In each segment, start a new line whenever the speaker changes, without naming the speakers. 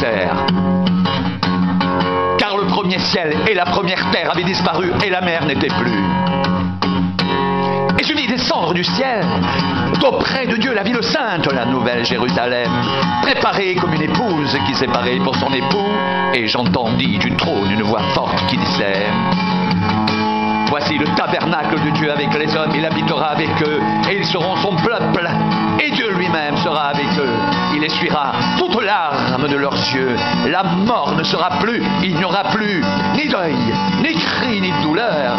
terre. Car le premier ciel et la première terre avaient disparu et la mer n'était plus. Et je vis descendre du ciel, d'auprès de Dieu, la ville sainte, la nouvelle Jérusalem, préparée comme une épouse qui s'est parée pour son époux. Et j'entendis du trône une voix forte qui disait: voici le tabernacle de Dieu avec les hommes, il habitera avec eux, et ils seront son peuple, et Dieu lui-même sera avec eux. Il essuiera toutes larmes de leurs yeux. La mort ne sera plus, il n'y aura plus ni deuil, ni cri, ni douleur,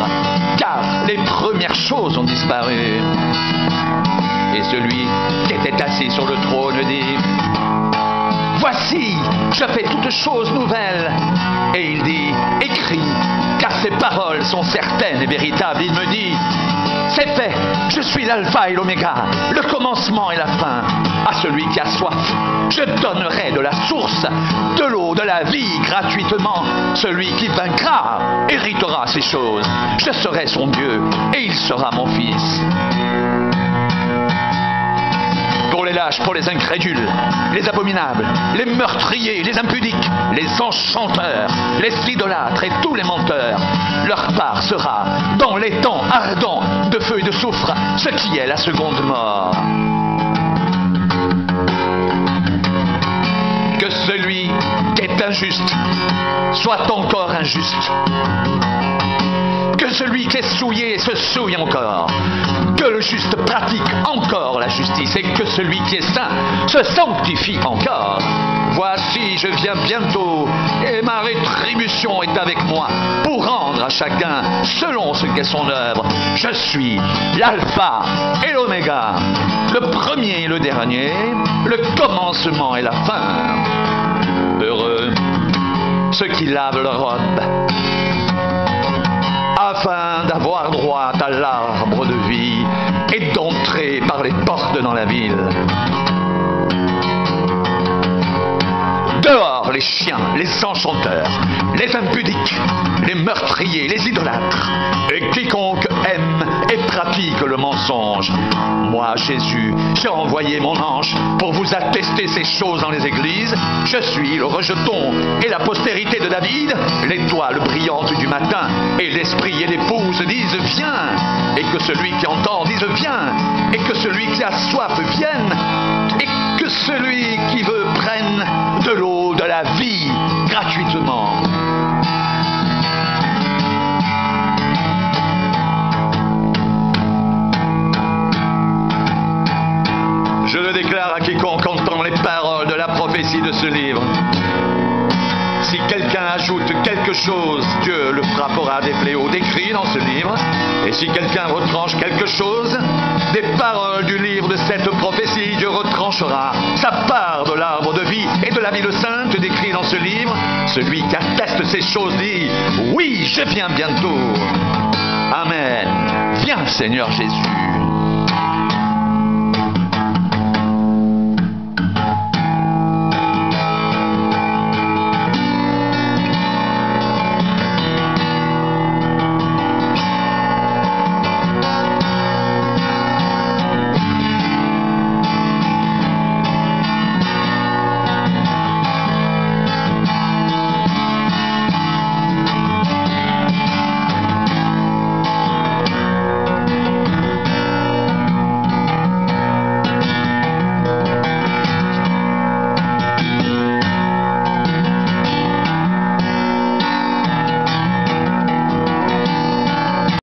car les premières choses ont disparu. Et celui qui était assis sur le trône dit: voici, je fais toutes choses nouvelles. Et il dit: écris, car ces paroles sont certaines et véritables. Il me dit: c'est fait, je suis l'alpha et l'oméga, le commencement et la fin. À celui qui a soif, je donnerai de la source, de l'eau, de la vie gratuitement. Celui qui vaincra héritera ces choses. Je serai son Dieu et il sera mon fils. Pour les lâches, pour les incrédules, les abominables, les meurtriers, les impudiques, les enchanteurs, les idolâtres et tous les menteurs, leur part sera dans les temps ardents de feu et de soufre, ce qui est la seconde mort. Que celui qui est injuste soit encore injuste. Que celui qui est souillé se souille encore. Que le juste pratique encore la justice et que celui qui est saint se sanctifie encore. Voici, je viens bientôt et ma rétribution est avec moi pour rendre à chacun selon ce qu'est son œuvre. Je suis l'alpha et l'oméga, le premier et le dernier, le commencement et la fin. Heureux ceux qui lavent leur robe, afin d'avoir droit à l'arbre de vie et d'entrer par les portes dans la ville. Dehors les chiens, les enchanteurs, les impudiques, les meurtriers, les idolâtres, et quiconque aime et pratique le mensonge. Moi, Jésus, j'ai envoyé mon ange pour vous attester ces choses dans les églises. Je suis le rejeton et la postérité de David, l'étoile brillante du matin, et l'esprit et l'épouse disent viens, et que celui qui entend dise viens, et que celui qui a soif vienne, et que celui qui veut prenne de l'eau de la vie gratuitement. Je le déclare à quiconque entend les paroles de la prophétie de ce livre. Si quelqu'un ajoute quelque chose, Dieu le frappera des fléaux décrits dans ce livre. Et si quelqu'un retranche quelque chose, des paroles du livre de cette prophétie, Dieu retranchera sa part de l'arbre de vie et de la vie sainte décrit dans ce livre. Celui qui atteste ces choses dit: oui, je viens bientôt. Amen. Viens, Seigneur Jésus.